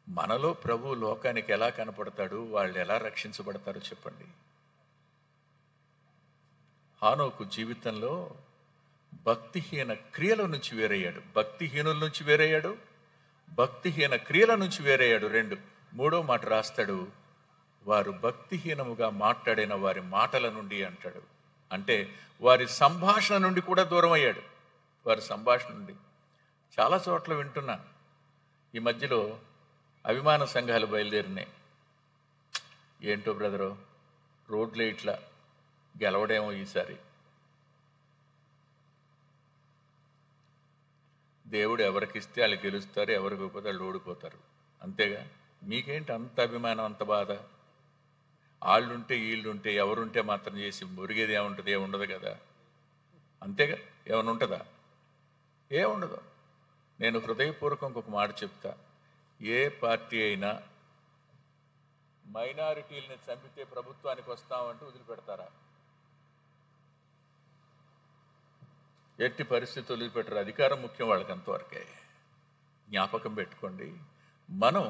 Speaker 1: మనలో ప్రభు లోకానికి ఎలా కనపడతాడు, వాళ్ళు ఎలా రక్షించబడతారో చెప్పండి. హానోకు జీవితంలో భక్తిహీన క్రియల నుంచి వేరయ్యాడు, భక్తిహీనుల నుంచి వేరయ్యాడు, భక్తిహీన క్రియల నుంచి వేరయ్యాడు. 2. 3వ మాట రాస్తాడు, వారు భక్తిహీనముగా మాట్లాడిన వారి మాటల నుండి అంటాడు. అంటే వారి సంభాషణ నుండి కూడా దూరం అయ్యాడు. వారి సంభాషణ నుండి చాలా చోట్ల వింటున్నా. ఈ మధ్యలో అభిమాన సంఘాలు బయలుదేరినాయి. ఏంటో బ్రదరు, రోడ్లే ఇట్లా, గెలవడేమో ఈసారి. దేవుడు ఎవరికిస్తే వాళ్ళు గెలుస్తారు, ఎవరికి పోతే వాళ్ళు ఓడిపోతారు. అంతేగా. మీకేంటి అంత అభిమానం, అంత బాధ? వాళ్ళుంటే వీళ్ళుంటే ఎవరుంటే మాత్రం చేసి మురిగేది ఏముంటుంది? ఏముండదు కదా. అంతేగా. ఏమైనా ఉంటుందా? ఏముండదు. నేను హృదయపూర్వకంగా ఒక మాట చెప్తా. ఏ పార్టీ అయినా మైనారిటీలని చంపితే ప్రభుత్వానికి వస్తామంటూ వదిలిపెడతారా? ఎట్టి పరిస్థితులు వదిలిపెట్టరు. అధికారం ముఖ్యం వాళ్ళకి, అంతవరకే. జ్ఞాపకం పెట్టుకోండి. మనం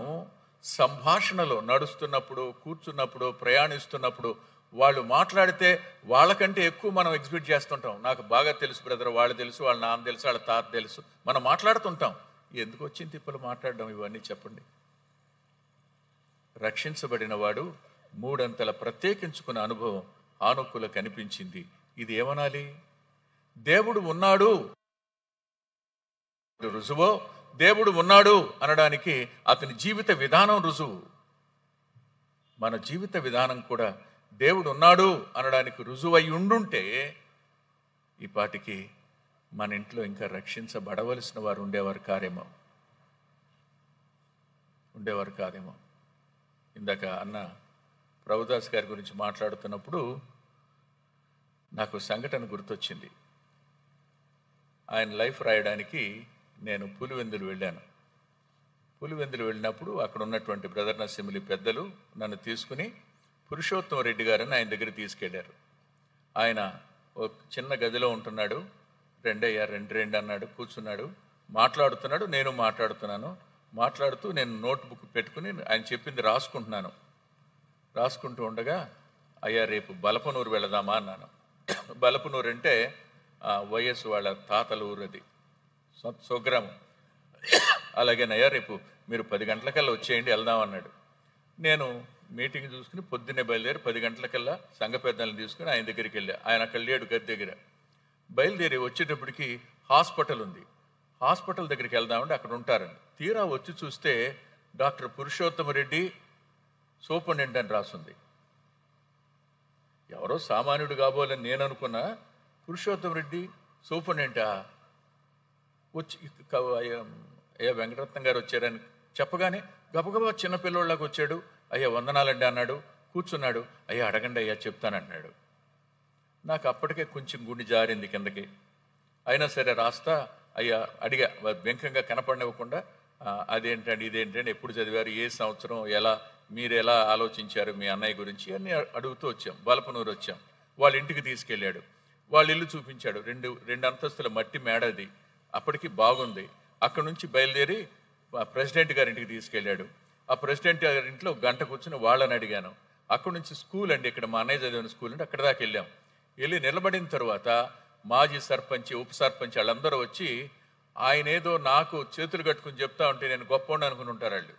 Speaker 1: సంభాషణలో నడుస్తున్నప్పుడు, కూర్చున్నప్పుడు, ప్రయాణిస్తున్నప్పుడు వాళ్ళు మాట్లాడితే వాళ్ళకంటే ఎక్కువ మనం ఎగ్జిబిట్ చేస్తుంటాం. నాకు బాగా తెలుసు బ్రదర్, వాళ్ళు తెలుసు, వాళ్ళ నాన్న తెలుసు, వాళ్ళ తాత తెలుసు, మనం మాట్లాడుతుంటాం. ఎందుకు వచ్చింది తిప్పలు మాట్లాడడం? ఇవన్నీ చెప్పండి. రక్షించబడిన వాడు 3 అంతల ప్రత్యేకించుకున్న అనుభవం హానోకులకు కనిపించింది. ఇది ఏమనాలి? దేవుడు ఉన్నాడు రుజువో, దేవుడు ఉన్నాడు అనడానికి అతని జీవిత విధానం రుజువు. మన జీవిత విధానం కూడా దేవుడు ఉన్నాడు అనడానికి రుజువై ఉండుంటే ఈ పాటికి మన ఇంట్లో ఇంకా రక్షించబడవలసిన వారు ఉండేవారు కాదేమో. ఇందాక అన్న ప్రభుదాస్ గారి గురించి మాట్లాడుతున్నప్పుడు నాకు సంఘటన గుర్తొచ్చింది. ఆయన లైఫ్ రాయడానికి నేను పులివెందులు వెళ్ళాను. పులివెందులు వెళ్ళినప్పుడు అక్కడ ఉన్నటువంటి బ్రదర్ అసెంబ్లీ పెద్దలు నన్ను తీసుకుని పురుషోత్తమ రెడ్డి గారిని ఆయన దగ్గర తీసుకెళ్లారు. ఆయన ఒక చిన్న గదిలో ఉంటున్నాడు. రెండయ్యా రెండు అన్నాడు. కూర్చున్నాడు, మాట్లాడుతున్నాడు. నేను మాట్లాడుతూ నేను నోట్బుక్ పెట్టుకుని ఆయన చెప్పింది రాసుకుంటూ ఉండగా, అయ్యా రేపు బలపనూరు వెళదామా అన్నాను. బలపనూరు అంటే వైఎస్ వాళ్ళ తాతల ఊరు, అది స్వగ్రామం. అలాగేనయ్యా రేపు మీరు 10 గంటలకల్లా వచ్చేయండి, వెళ్దాం అన్నాడు. నేను మీటింగ్ చూసుకుని పొద్దున్నే బయలుదేరి 10 గంటలకల్లా సంఘ పెద్దలను తీసుకుని ఆయన దగ్గరికి వెళ్ళా. ఆయన అక్కడ లేడు, గది దగ్గర. బయలుదేరి వచ్చేటప్పటికి హాస్పిటల్ ఉంది. హాస్పిటల్ దగ్గరికి వెళ్దామంటే అక్కడ ఉంటారండి. తీరా వచ్చి చూస్తే డాక్టర్ పురుషోత్తమ రెడ్డి సూపరింటెండెంట్ అని రాసుంది. ఎవరో సామాన్యుడు కాబోలని నేను అనుకున్నా. పురుషోత్తమ రెడ్డి సూపరింటెండెంటా? వచ్చి అయ్యా వెంకటరత్నం గారు వచ్చారని చెప్పగానే గబగబా చిన్నపిల్లోళ్ళకి వచ్చాడు. అయ్యా వందనాలండి అన్నాడు. కూర్చున్నాడు. అయ్యా అడగండి అయ్యా చెప్తానన్నాడు. నాకు అప్పటికే కొంచెం గుండె జారింది కిందకి. అయినా సరే రాస్తా అయ్యా అడిగా, వెంకంగా కనపడనివ్వకుండా అదేంటండి ఇదేంటండి ఎప్పుడు చదివారు, ఏ సంవత్సరం, ఎలా మీరు ఎలా ఆలోచించారు మీ అన్నయ్య గురించి అని అడుగుతూ వచ్చాం. బలపనూరు వచ్చాం. వాళ్ళ ఇంటికి తీసుకెళ్ళాడు. వాళ్ళ ఇల్లు చూపించాడు. రెండు అంతస్తుల మట్టి మేడది, అప్పటికి బాగుంది. అక్కడ నుంచి బయలుదేరి ప్రెసిడెంట్ గారి ఇంటికి తీసుకెళ్ళాడు. ఆ ప్రెసిడెంట్ గారి ఇంట్లో గంట కూర్చుని వాళ్ళని అడిగాను. అక్కడ నుంచి స్కూల్ అండి, ఇక్కడ మా అన్నయ్య చదివిన స్కూల్ అంటే అక్కడ దాకా వెళ్ళాం. వెళ్ళి నిలబడిన తర్వాత మాజీ సర్పంచ్, ఉప సర్పంచ్ వాళ్ళందరూ వచ్చి ఆయన ఏదో నాకు చేతులు కట్టుకుని చెప్తా ఉంటే నేను గొప్పవాడిని అనుకుని ఉంటారు వాళ్ళు.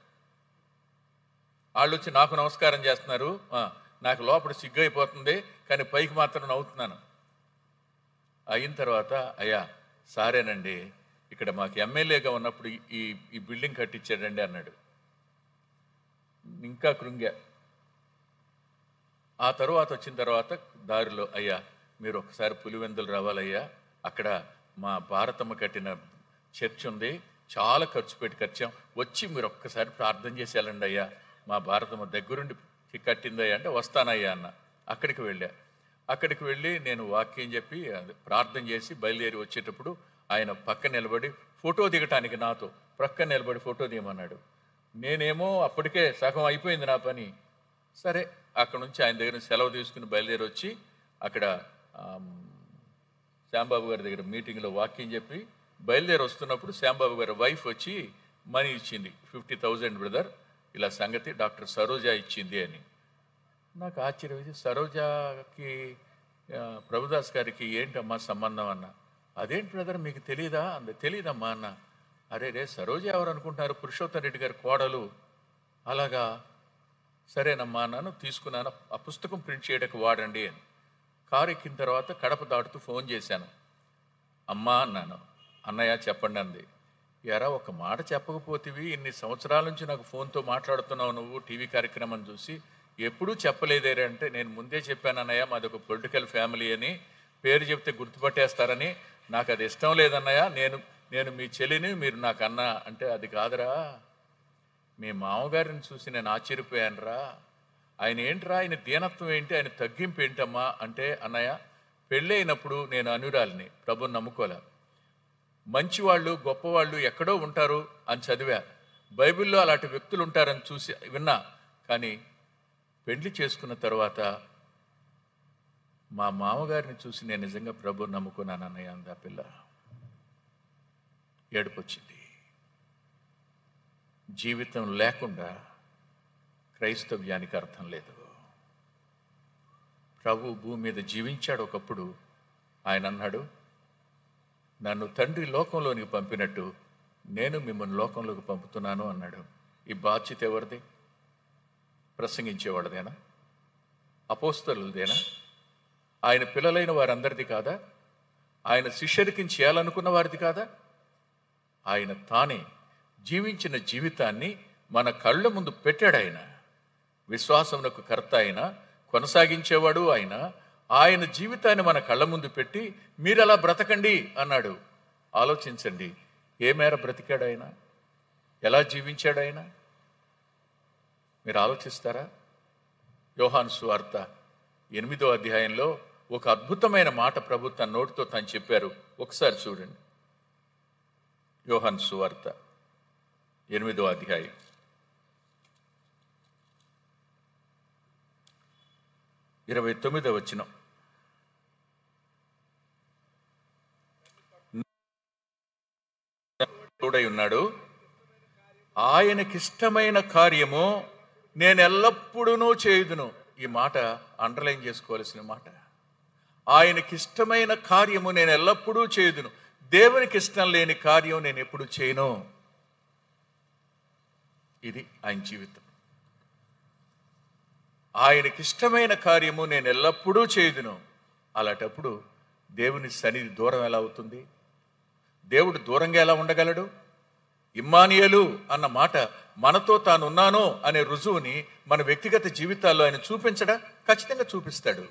Speaker 1: వాళ్ళు వచ్చి నాకు నమస్కారం చేస్తున్నారు. నాకు లోపల సిగ్గు అయిపోతుంది, కానీ పైకి మాత్రం నవ్వుతున్నాను. అయిన తర్వాత అయ్యా సారేనండి, ఇక్కడ మాకు ఎమ్మెల్యేగా ఉన్నప్పుడు ఈ బిల్డింగ్ కట్టించాడండి అన్నాడు. ఇంకా కృంగా. ఆ తరువాత వచ్చిన తర్వాత దారిలో అయ్యా మీరు ఒకసారి పులివెందులు రావాలయ్యా, అక్కడ మా భారతమ్మ కట్టిన చర్చ్ ఉంది, చాలా ఖర్చు పెట్టి కట్టాం, వచ్చి మీరు ఒక్కసారి ప్రార్థన చేసి వెళ్ళండి అయ్యా, మా భారతమ్మ దగ్గరుండి కట్టిందయ్యా అంటే వస్తానయ్యా అన్న. అక్కడికి వెళ్ళి నేను వాక్యం చెప్పి ప్రార్థన చేసి బయలుదేరి వచ్చేటప్పుడు ఆయన పక్క నిలబడి ఫోటో దిగటానికి నాతో ప్రక్క నిలబడి ఫోటో తీయమన్నాడు. నేనేమో అప్పటికే సగం అయిపోయింది నా పని. సరే అక్కడ నుంచి ఆయన దగ్గర సెలవు తీసుకుని బయలుదేరి వచ్చి అక్కడ శ్యాంబాబు గారి దగ్గర మీటింగ్లో వాక్యం చెప్పి బయలుదేరి వస్తున్నప్పుడు శ్యాంబాబు గారి వైఫ్ వచ్చి మనీ ఇచ్చింది. 50,000 బ్రదర్, ఇలా సంగతి డాక్టర్ సరోజ ఇచ్చింది అని. నాకు ఆశ్చర్యం వేసి సరోజకి ప్రభుదాస్ గారికి ఏంటమ్మా సంబంధం అన్న. అదేంటి బ్రదర్ మీకు తెలీదా అంది. తెలీదమ్మా అన్న. అరే సరోజ ఎవరు అనుకుంటున్నారు, పురుషోత్తం రెడ్డి గారి కోడలు. అలాగా, సరేనమ్మా అన్నాను. తీసుకున్నాను. ఆ పుస్తకం ప్రింట్ చేయడానికి వాడండి అని. కారు ఎక్కిన తర్వాత కడప దాటుతూ ఫోన్ చేశాను. అమ్మా అన్నాను. అన్నయ్య చెప్పండి అంది. ఎరా ఒక మాట చెప్పకపోతేవి, ఇన్ని సంవత్సరాల నుంచి నాకు ఫోన్తో మాట్లాడుతున్నావు నువ్వు టీవీ కార్యక్రమం చూసి, ఎప్పుడూ చెప్పలేదేరే అంటే, నేను ముందే చెప్పాను అన్నయ్య మాది ఒక పొలిటికల్ ఫ్యామిలీ అని, పేరు చెప్తే గుర్తుపట్టేస్తారని, నాకు అది ఇష్టం లేదన్నయ్య, నేను మీ చెల్లిని, మీరు నాకు అన్న అంటే, అది కాదురా, మీ మామగారిని చూసి నేను ఆశ్చర్యపోయానురా, ఆయన ఏంట్రా, ఆయన దీనత్వం ఏంటి, ఆయన తగ్గింపు ఏంటమ్మా అంటే, అన్నయ్య పెళ్ళి అయినప్పుడు నేను అనురాలిని, ప్రభుని నమ్ముకోలే, మంచివాళ్ళు గొప్పవాళ్ళు ఎక్కడో ఉంటారు అని చదివా, బైబిల్లో అలాంటి వ్యక్తులు ఉంటారని చూసి విన్నా, కానీ పెళ్లి చేసుకున్న తర్వాత మా మామగారిని చూసి నేను నిజంగా ప్రభుని నమ్ముకున్నాను అన్నయ్య అంది. ఆ పిల్ల ఏడుపొచ్చింది. జీవితం లేకుండా క్రైస్తవ్యానికి అర్థం లేదు. ప్రభు భూమి మీద జీవించాడు ఒకప్పుడు. ఆయన అన్నాడు, నన్ను తండ్రి లోకంలోనికి పంపినట్టు నేను మిమ్మల్ని లోకంలోకి పంపుతున్నాను అన్నాడు. ఈ బాధ్యత ఎవరిది? ప్రసంగించేవాళ్ళదేనా? అపోస్తలుదేనా? ఆయన పిల్లలైన వారందరిది కాదా? ఆయన శిష్యరికం చేయాలనుకున్న వారిది కాదా? ఆయన తానే జీవించిన జీవితాన్ని మన కళ్ళ ముందు పెట్టాడు. ఆయన విశ్వాసమునకు కర్త ఆయన, కొనసాగించేవాడు ఆయన. ఆయన జీవితాన్ని మన కళ్ళ ముందు పెట్టి మీరు అలా బ్రతకండి అన్నాడు. ఆలోచించండి, ఏ మేర బ్రతికాడు ఆయన, ఎలా జీవించాడు ఆయన, మీరు ఆలోచిస్తారా? యోహాను సువార్త 8వ అధ్యాయంలో ఒక అద్భుతమైన మాట ప్రభు తన నోటితో తను చెప్పారు. ఒకసారి చూడండి. యోహాను సువార్త 8వ అధ్యాయం 29వ వచనం. తోడై ఉన్నాడు, ఆయనకిష్టమైన కార్యము నేను ఎల్లప్పుడూ చేయుదును. ఈ మాట అండర్లైన్ చేసుకోవాల్సిన మాట. ఆయనకిష్టమైన కార్యము నేను ఎల్లప్పుడూ చేయుదును. దేవునికి ఇష్టం లేని కార్యం నేను ఎప్పుడు చేయను. ఇది ఆయన జీవితం. ఆయనకిష్టమైన కార్యము నేను ఎల్లప్పుడూ చేయుదును. అలాంటప్పుడు దేవుని సన్నిధి దూరం ఎలా అవుతుంది? దేవుడు దూరంగా ఎలా ఉండగలడు? ఇమ్మానుయేలు అన్న మాట మనతో తానున్నాను అనే రుజువుని మన వ్యక్తిగత జీవితాల్లో ఆయన చూపించడా? ఖచ్చితంగా చూపిస్తాడు.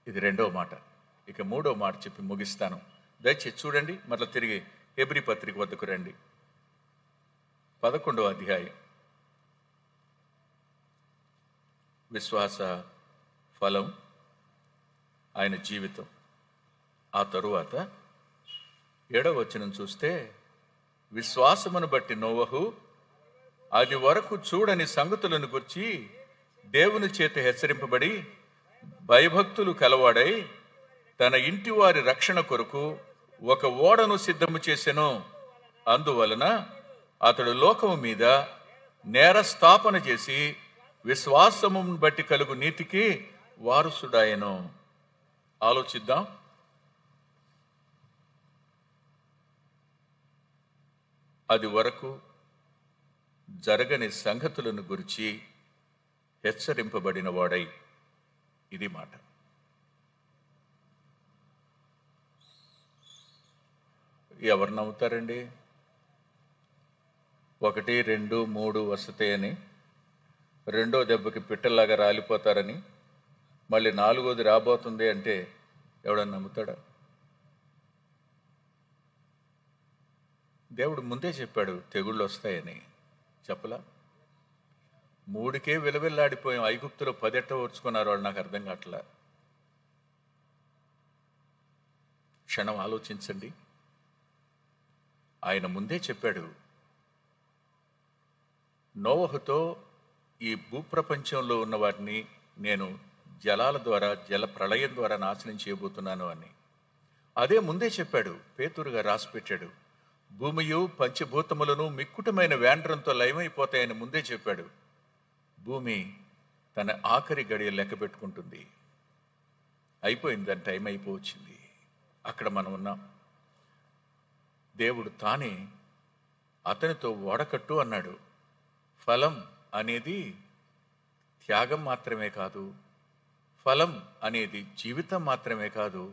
Speaker 1: ఇది రెండవ మాట. ఇక మూడో మాట చెప్పి ముగిస్తాను. దయచేసి చూడండి. మరలా తిరిగి హెబ్రీ పత్రిక వద్దకు రండి. 11వ అధ్యాయం. విశ్వాస ఫలం ఆయన జీవితం. ఆ తరువాత 7వ వచనం చూస్తే, విశ్వాసమును బట్టి నోవహు అది వరకు చూడని సంగతులను గుర్చి దేవుని చేత హెచ్చరింపబడి భయభక్తులు కలవాడై తన ఇంటి వారి రక్షణ కొరకు ఒక ఓడను సిద్ధము చేసెను. అందువలన అతడు లోకము మీద నేరస్థాపన చేసి విశ్వాసమును బట్టి కలుగు నీతికి వారసుడాయెను. ఆలోచిద్దాం. అది వరకు జరగని సంగతులను గురించి హెచ్చరింపబడిన వాడై. ఇది మాట. ఎవరు నమ్ముతారండి? 1, 2, 3 వస్తాయని, రెండో దెబ్బకి పిట్టల్లాగా రాలిపోతారని, మళ్ళీ 4వది రాబోతుంది అంటే ఎవడన్నా నమ్ముతాడా? దేవుడు ముందే చెప్పాడు తెగుళ్ళు వస్తాయని. చెప్పలా? 3కే విలవిల్లాడిపోయాం. ఐగుప్తులో 10 ఎట్ట ఓర్చుకున్నారు వాళ్ళు, నాకు అర్థం కావట్లా. క్షణం ఆలోచించండి. ఆయన ముందే చెప్పాడు. నోవహుతో ఈ భూప్రపంచంలో ఉన్న వాటిని నేను జలాల ద్వారా, జల ప్రళయం ద్వారా నాశనం చేయబోతున్నాను అని. అదే ముందే చెప్పాడు. పేతురుగా రాసి పెట్టాడు. భూమియు పంచభూతములను మిక్కుటమైన వేండ్రంతో లయమైపోతాయని ముందే చెప్పాడు. భూమి తన ఆఖరి గడియ లెక్క పెట్టుకుంటుంది. అయిపోయింది, దాని టైం అయిపోవచ్చింది. అక్కడ మనం ఉన్నాం. దేవుడు తానే అతనితో ఓడకట్టు అన్నాడు. ఫలం అనేది త్యాగం మాత్రమే కాదు, ఫలం అనేది జీవితం మాత్రమే కాదు,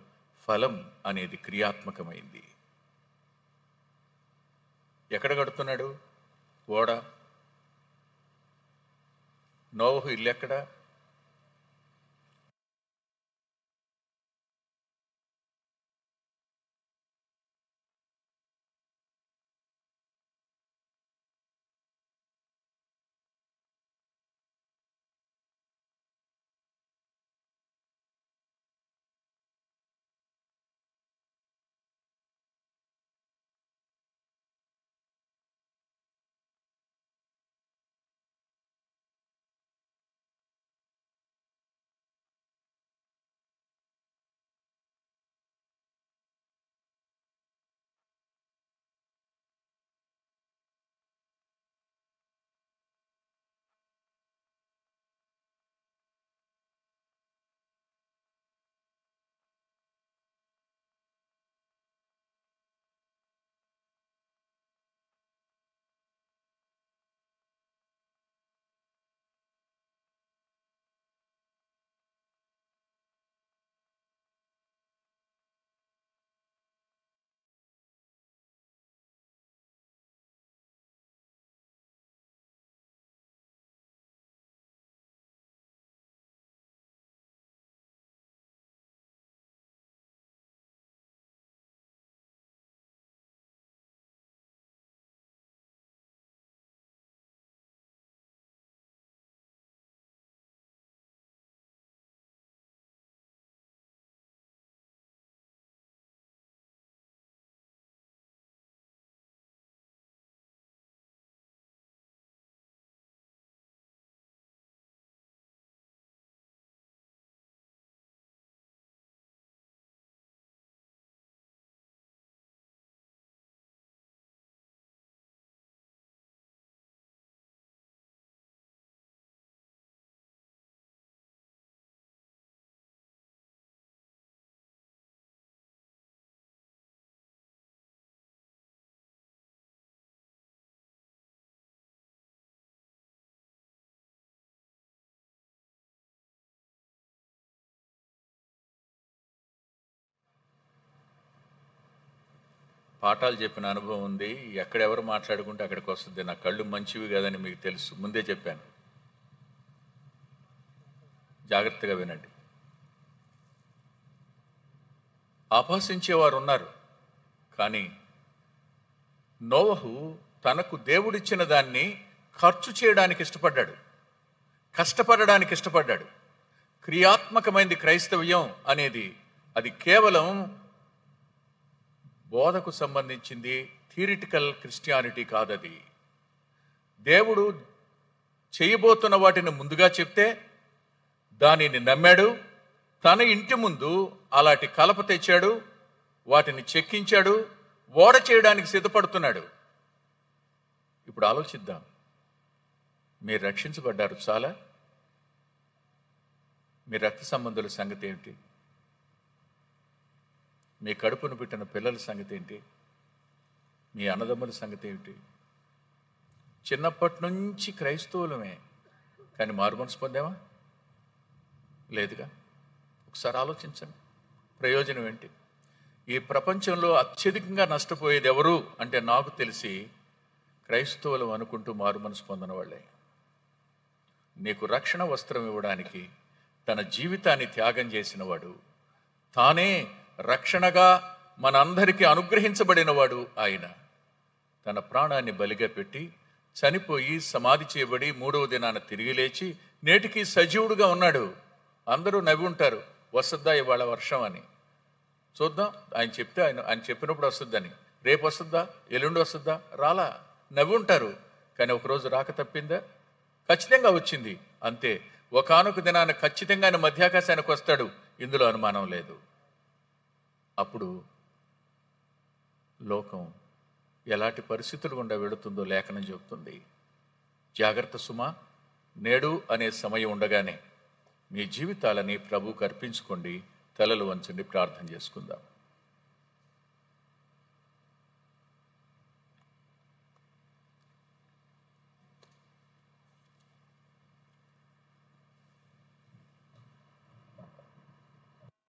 Speaker 1: ఫలం అనేది క్రియాత్మకమైంది. ఎక్కడ కడుతున్నాడు ఓడ? నోవహు ఇల్లు ఎక్కడ? పాఠాలు చెప్పిన అనుభవం ఉంది. ఎక్కడెవరు మాట్లాడుకుంటే అక్కడికి వస్తుంది. నా కళ్ళు మంచివి కదని మీకు తెలుసు, ముందే చెప్పాను. జాగ్రత్తగా వినండి. అపహసించేవారు ఉన్నారు, కానీ నోవహు తనకు దేవుడిచ్చిన దాన్ని ఖర్చు చేయడానికి ఇష్టపడ్డాడు, కష్టపడడానికి ఇష్టపడ్డాడు. క్రియాత్మకమైనది క్రైస్తవ్యం అనేది. అది కేవలం బోధకు సంబంధించింది, థియరిటికల్ క్రిస్టియానిటీ కాదది. దేవుడు చేయబోతున్న వాటిని ముందుగా చెప్తే దానిని నమ్మాడు. తన ఇంటి ముందు అలాంటి కలప తెచ్చాడు, వాటిని చెక్కించాడు, ఓడ చేయడానికి సిద్ధపడుతున్నాడు. ఇప్పుడు ఆలోచిద్దాం, మీరు రక్షించబడ్డారు చాలా, మీ రక్త సంబంధుల సంగతి ఏమిటి? మీ కడుపును పెట్టిన పిల్లల సంగతి ఏంటి? మీ అన్నదమ్ముల సంగతి ఏమిటి? చిన్నప్పటి నుంచి క్రైస్తవులమే, కానీ మారుమనసు పొందామా? లేదుగా. ఒకసారి ఆలోచించండి, ప్రయోజనం ఏంటి? ఈ ప్రపంచంలో అత్యధికంగా నష్టపోయేది ఎవరు అంటే నాకు తెలిసి క్రైస్తవులు అనుకుంటూ మారుమనసు పొందిన వాళ్ళే. నీకు రక్షణ వస్త్రం ఇవ్వడానికి తన జీవితాన్ని త్యాగం చేసినవాడు, తానే రక్షణగా మనందరికీ అనుగ్రహించబడినవాడు ఆయన. తన ప్రాణాన్ని బలిగా పెట్టి చనిపోయి సమాధి చేయబడి 3వ దినాన తిరిగి లేచి నేటికి సజీవుడుగా ఉన్నాడు. అందరూ నవ్వి ఉంటారు, వస్తుందా ఇవాళ వర్షం అని. చూద్దాం, ఆయన చెప్తే ఆయన చెప్పినప్పుడు వస్తుందని. రేపు వస్తుందా, ఎల్లుండి వస్తుందా? రాలా. నవ్వి ఉంటారు. కానీ ఒకరోజు రాక తప్పిందా? ఖచ్చితంగా వచ్చింది. అంతే, ఒకానొక దినాన ఖచ్చితంగా ఆయన మధ్యాకాశానికి వస్తాడు, ఇందులో అనుమానం లేదు. అప్పుడు లోకం ఎలాంటి పరిస్థితులు గుండా వెళుతుందో లేఖనం చెబుతుంది. జాగ్రత్త సుమా, నేడు అనే సమయం ఉండగానే మీ జీవితాలని ప్రభువుకు అర్పించుకోండి. తలలు వంచండి, ప్రార్థన చేసుకుందాం.